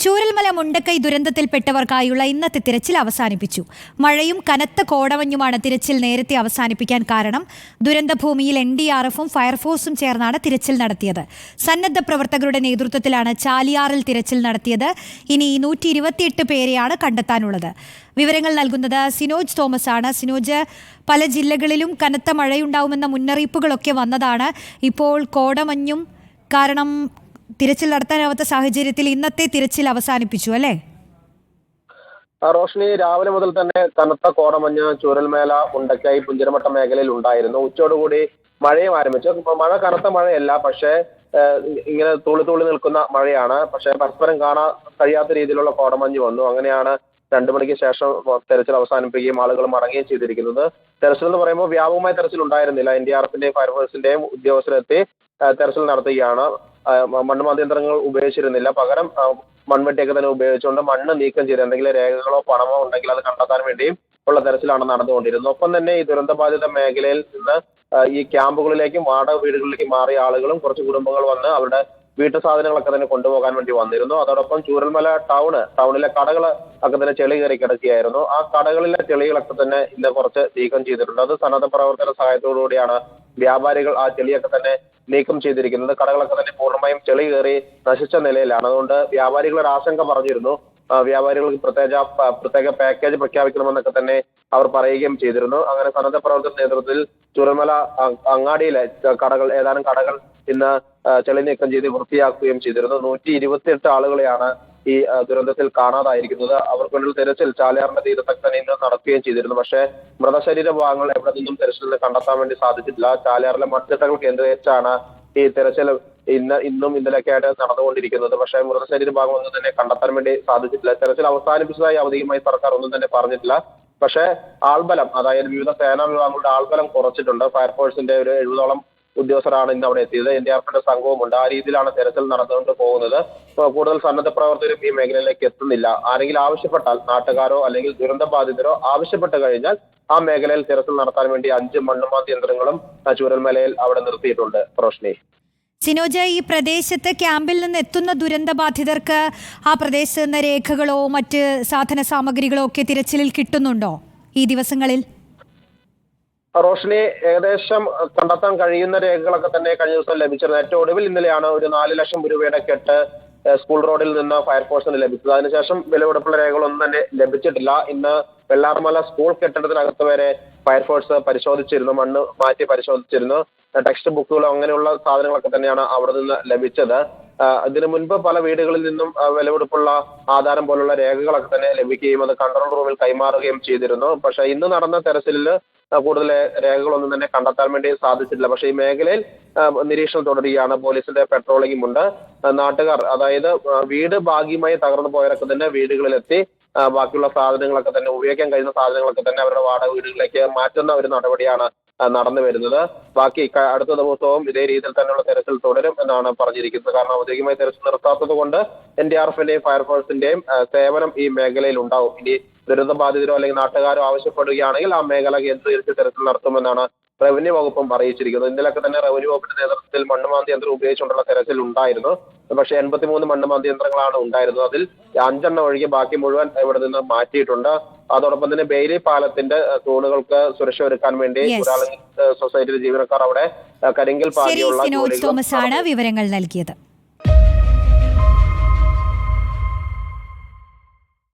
ചൂരൽമല മുണ്ടക്കൈ ദുരന്തത്തിൽപ്പെട്ടവർക്കായുള്ള ഇന്നത്തെ തിരച്ചിൽ അവസാനിപ്പിച്ചു. മഴയും കനത്ത കോടമഞ്ഞുമാണ് തിരച്ചിൽ നേരത്തെ അവസാനിപ്പിക്കാൻ കാരണം. ദുരന്തഭൂമിയിൽ NDRF-ഉം ഫയർഫോഴ്സും ചേർന്നാണ് തിരച്ചിൽ നടത്തിയത്. സന്നദ്ധ പ്രവർത്തകരുടെ നേതൃത്വത്തിലാണ് ചാലിയാറിൽ തിരച്ചിൽ നടത്തിയത്. ഇനി 128 പേരെയാണ് കണ്ടെത്താനുള്ളത്. വിവരങ്ങൾ നൽകുന്നത് സിനോജ് തോമസ് ആണ്. സിനോജ്, പല ജില്ലകളിലും കനത്ത മഴയുണ്ടാവുമെന്ന മുന്നറിയിപ്പുകളൊക്കെ വന്നതാണ്. ഇപ്പോൾ കോടമഞ്ഞും കാരണം തിരച്ചിൽ നടത്താനാവാത്ത സാഹചര്യത്തിൽ ഇന്നത്തെ തിരച്ചിൽ അവസാനിപ്പിച്ചു അല്ലേ? റോഷ്നി, രാവിലെ മുതൽ തന്നെ കനത്ത കോടമഞ്ഞ് ചൂരൽമല, മുണ്ടക്കൈ, പുഞ്ചിരമട്ട മേഖലയിൽ ഉണ്ടായിരുന്നു. ഉച്ചയോടുകൂടി മഴയും ആരംഭിച്ചു. മഴ കനത്ത മഴയല്ല, പക്ഷേ ഇങ്ങനെ തുള്ളി തുള്ളി നിൽക്കുന്ന മഴയാണ്. പക്ഷേ പരസ്പരം കാണാൻ കഴിയാത്ത രീതിയിലുള്ള കോടമഞ്ഞ് വന്നു. അങ്ങനെയാണ് 2 മണിക്ക് ശേഷം തെരച്ചിൽ അവസാനിപ്പിക്കുകയും ആളുകൾ മടങ്ങുകയും ചെയ്തിരിക്കുന്നത്. തെരച്ചിൽ എന്ന് പറയുമ്പോൾ വ്യാപകമായ തെരച്ചിൽ ഉണ്ടായിരുന്നില്ല. NDRF-ന്റെയും ഫയർഫോഴ്സിന്റെയും ഉദ്യോഗസ്ഥരെത്തി തെരച്ചിൽ നടത്തുകയാണ്. മണ്ണ് യന്ത്രങ്ങൾ ഉപയോഗിച്ചിരുന്നില്ല. പകരം മൺവെട്ടിയൊക്കെ തന്നെ ഉപയോഗിച്ചുകൊണ്ട് മണ്ണ് നീക്കം ചെയ്ത് എന്തെങ്കിലും രേഖകളോ പണമോ ഉണ്ടെങ്കിൽ അത് കണ്ടെത്താൻ വേണ്ടിയും ഉള്ള തെരച്ചിലാണ് നടന്നുകൊണ്ടിരുന്നത്. ഒപ്പം തന്നെ ഈ ദുരന്തബാധിത മേഖലയിൽ നിന്ന് ഈ ക്യാമ്പുകളിലേക്കും വാടക വീടുകളിലേക്കും മാറിയ ആളുകളും കുറച്ച് കുടുംബങ്ങൾ വന്ന് അവരുടെ വീട്ടു സാധനങ്ങളൊക്കെ തന്നെ കൊണ്ടുപോകാൻ വേണ്ടി വന്നിരുന്നു. അതോടൊപ്പം ചൂരൽമല ടൗണിലെ കടകൾ ഒക്കെ തന്നെ ചെളി കയറി കിടക്കുകയായിരുന്നു. ആ കടകളിലെ ചെളികളൊക്കെ തന്നെ ഇന്ന് കുറച്ച് നീക്കം ചെയ്തിട്ടുണ്ട്. അത് സന്നദ്ധ പ്രവർത്തന സഹായത്തോടുകൂടിയാണ് വ്യാപാരികൾ ആ ചെളിയൊക്കെ തന്നെ നീക്കം ചെയ്തിരിക്കുന്നത്. കടകളൊക്കെ തന്നെ പൂർണ്ണമായും ചെളി കയറി നശിച്ച നിലയിലാണ്. അതുകൊണ്ട് വ്യാപാരികൾ ഒരു ആശങ്ക പറഞ്ഞിരുന്നു. വ്യാപാരികൾക്ക് പ്രത്യേക പാക്കേജ് പ്രഖ്യാപിക്കണമെന്നൊക്കെ തന്നെ അവർ പറയുകയും ചെയ്തിരുന്നു. അങ്ങനെ സന്നദ്ധ പ്രവർത്തന നേതൃത്വത്തിൽ ചൂരൽമല അങ്ങാടിയിലെ ഏതാനും കടകൾ ഇന്ന് ചെളി നീക്കം ചെയ്ത് വൃത്തിയാക്കുകയും ചെയ്തിരുന്നു. 128 ആളുകളെയാണ് ഈ ദുരന്തത്തിൽ കാണാതായിരിക്കുന്നത്. അവർക്കുള്ളിൽ തെരച്ചിൽ ചാലിയാറിന്റെ തീരത്തൊക്കെ തന്നെ ഇന്ന് നടത്തുകയും ചെയ്തിരുന്നു. പക്ഷേ മൃതശരീര ഭാഗങ്ങൾ എവിടെ നിന്നും തെരച്ചിലിന് കണ്ടെത്താൻ വേണ്ടി സാധിച്ചിട്ടില്ല. ചാലിയാറിലെ മണ്ണിട്ടകൾ കേന്ദ്രീകരിച്ചാണ് ഈ തെരച്ചിൽ ഇന്നും ഇന്നലെയൊക്കെ ആയിട്ട് നടന്നുകൊണ്ടിരിക്കുന്നത്. പക്ഷേ മൃതശരീര ഭാഗം ഒന്നും തന്നെ കണ്ടെത്താൻ വേണ്ടി സാധിച്ചിട്ടില്ല. തെരച്ചിൽ അവസാനിപ്പിച്ചതായി ഔദ്യോഗികമായി സർക്കാർ ഒന്നും തന്നെ പറഞ്ഞിട്ടില്ല. പക്ഷേ ആൾബലം, അതായത് വിവിധ സേനാ വിഭാഗങ്ങളുടെ ആൾബലം കുറച്ചിട്ടുണ്ട്. ഫയർഫോഴ്സിന്റെ ഒരു 70ഓളം ഉദ്യോഗസ്ഥരാണ് ഇന്ന് അവിടെ എത്തിയത്. NDRF-ന്റെ സംഘവുമുണ്ട്. ആ രീതിയിലാണ് തെരച്ചിൽ നടന്നുകൊണ്ട് പോകുന്നത്. കൂടുതൽ സന്നദ്ധ പ്രവർത്തകരും ഈ മേഖലയിലേക്ക് എത്തുന്നില്ല. ആരെങ്കിലും ആവശ്യപ്പെട്ടാൽ, നാട്ടുകാരോ അല്ലെങ്കിൽ ദുരന്ത ബാധിതരോ ആവശ്യപ്പെട്ട് കഴിഞ്ഞാൽ ആ മേഖലയിൽ തെരച്ചിൽ നടത്താൻ വേണ്ടി 5 മണ്ണുമാന്തി യന്ത്രങ്ങളും ചൂരൽമലയിൽ അവിടെ നിർത്തിയിട്ടുണ്ട്. റോഷ്നി, സിനോജ്, ഈ പ്രദേശത്ത് ക്യാമ്പിൽ നിന്ന് എത്തുന്ന ദുരന്തബാധിതർക്ക് ആ പ്രദേശത്ത് നിന്ന് രേഖകളോ മറ്റ് സാധന സാമഗ്രികളോ ഒക്കെ തിരച്ചിലിൽ കിട്ടുന്നുണ്ടോ ഈ ദിവസങ്ങളിൽ? റോഷ്നി, ഏകദേശം കണ്ടെത്താൻ കഴിയുന്ന രേഖകളൊക്കെ തന്നെ കഴിഞ്ഞ ദിവസം ലഭിച്ചിരുന്നു. ഏറ്റവും ഒടുവിൽ ഇന്നലെയാണ് ഒരു 4 ലക്ഷം രൂപയുടെ കെട്ട് സ്കൂൾ റോഡിൽ നിന്ന് ഫയർഫോഴ്സിന് ലഭിച്ചത്. അതിനുശേഷം വിലപിടിപ്പുള്ള രേഖകളൊന്നും തന്നെ ലഭിച്ചിട്ടില്ല. ഇന്ന് വെള്ളാർമല സ്കൂൾ കെട്ടിടത്തിനകത്ത് വരെ ഫയർഫോഴ്സ് പരിശോധിച്ചിരുന്നു, മണ്ണ് മാറ്റി പരിശോധിച്ചിരുന്നു. ടെക്സ്റ്റ് ബുക്കുകളോ അങ്ങനെയുള്ള സാധനങ്ങളൊക്കെ തന്നെയാണ് അവിടെ നിന്ന് ലഭിച്ചത്. ഇതിനു മുൻപ് പല വീടുകളിൽ നിന്നും വിലപിടിപ്പുള്ള ആധാരം പോലുള്ള രേഖകളൊക്കെ തന്നെ ലഭിക്കുകയും അത് കൺട്രോൾ റൂമിൽ കൈമാറുകയും ചെയ്തിരുന്നു. പക്ഷേ ഇന്ന് നടന്ന തെരച്ചിലിൽ കൂടുതൽ രേഖകളൊന്നും തന്നെ കണ്ടെത്താൻ വേണ്ടി സാധിച്ചിട്ടില്ല. പക്ഷേ ഈ മേഖലയിൽ നിരീക്ഷണം തുടരുകയാണ്. പോലീസിന്റെ പെട്രോളിംഗും ഉണ്ട്. നാട്ടുകാർ, അതായത് വീട് ഭാഗികമായി തകർന്നു പോയവരൊക്കെ തന്നെ വീടുകളിലെത്തി ബാക്കിയുള്ള സാധനങ്ങളൊക്കെ തന്നെ ഉപയോഗിക്കാൻ കഴിയുന്ന സാധനങ്ങളൊക്കെ തന്നെ അവരുടെ വാടക വീടുകളിലേക്ക് മാറ്റുന്ന ഒരു നടപടിയാണ് നടന്നു വരുന്നത്. ബാക്കി അടുത്ത ദിവസവും ഇതേ രീതിയിൽ തന്നെയുള്ള തെരച്ചിൽ തുടരും എന്നാണ് പറഞ്ഞിരിക്കുന്നത്. കാരണം ഔദ്യോഗികമായി തെരച്ചിൽ നിർത്താത്തത് കൊണ്ട് NDRF-ന്റെയും ഫയർഫോഴ്സിന്റെയും സേവനം ഈ മേഖലയിൽ ഉണ്ടാവും. ഇനി ദുരിതബാധിതരോ അല്ലെങ്കിൽ നാട്ടുകാരോ ആവശ്യപ്പെടുകയാണെങ്കിൽ ആ മേഖല കേന്ദ്രീകരിച്ച് തെരച്ചിൽ നടത്തുമെന്നാണ് റവന്യൂ വകുപ്പും അറിയിച്ചിരിക്കുന്നത്. ഇന്നലെയൊക്കെ തന്നെ റവന്യൂ വകുപ്പിന്റെ നേതൃത്വത്തിൽ മണ്ണുമാന്തി യന്ത്രം ഉപയോഗിച്ചുകൊണ്ടുള്ള തെരച്ചിൽ ഉണ്ടായിരുന്നു. പക്ഷേ 83 മണ്ണുമാന്തി യന്ത്രങ്ങളാണ് ഉണ്ടായിരുന്നത്. അതിൽ 5 ഒഴികെ ബാക്കി മുഴുവൻ ഇവിടെ നിന്ന് മാറ്റിയിട്ടുണ്ട്. അതോടൊപ്പം തന്നെ ബെയിലി പാലത്തിന്റെ തൂണുകൾക്ക് സുരക്ഷ ഒരുക്കാൻ വേണ്ടി സൊസൈറ്റിയിലെ ജീവനക്കാർ അവിടെ കരിങ്കൽ പാകിയുള്ള തോമസ് ആണ് വിവരങ്ങൾ നൽകിയത്.